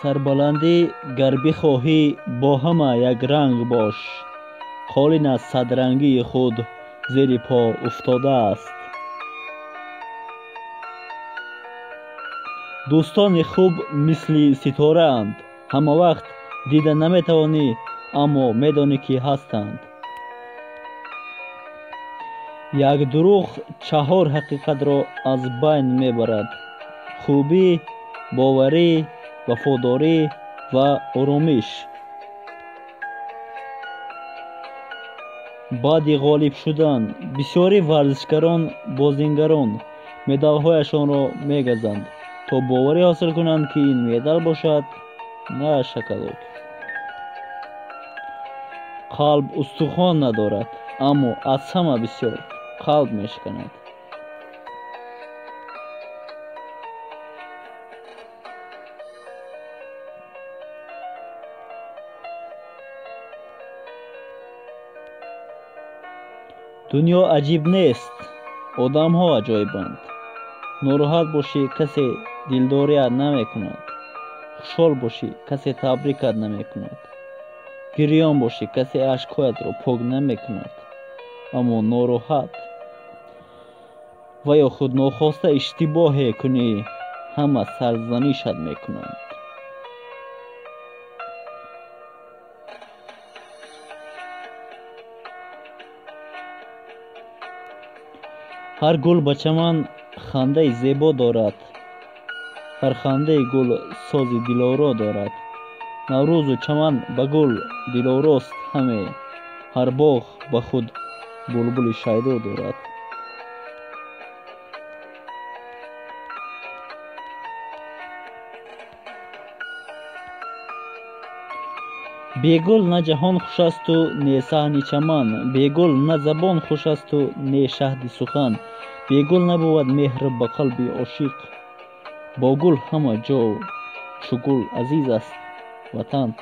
سربلندی گر بخواهی با همه یک رنگ باش. قالین از صدرنگی خود زیر پا افتاده است. دوستان خوب مثل ستاره اند. همه وقت دیده نمیتوانی اما میدانی که هستند. یک دروغ 4 حقیقت را از بین میبرد: خوبی، باوری، وفاداری و آرامش. بعد غالب شدن بسیاری ورزشکاران بازیگران مدال‌هایشان را میگزند تا باوری حاصل کنند که این مدال باشد، نه شکلات. قلب استخوان ندارد اما از همه بسیار قلب میشکند. دنیا عجیب نیست، آدم ها عجایبند. ناراحت باشی کسی دلداریت نمی کند. خوشحال باشی کسی تبریکت نمی کند. گریان باشی کسی اشکایت را پاک نمی کند. اما ناراحت و یا خود ناخواسته اشتباهی کنی همه سرزنشت می کنند. هر گل به چمن خنده زیبا دارد. هر خنده گل ساز دلارا دارد. نوروز و چمن به گل دلاراست همه. هر باغ به خود بلبل شیدا دارد. بی گل نه جهان خوش است و نه صحن چمن. بی گل نه زبان خوش است و نه شهد سخن. بی گل نبود مهر به قلب عاشق. با گل همه جا چو گل عزیز است وطن.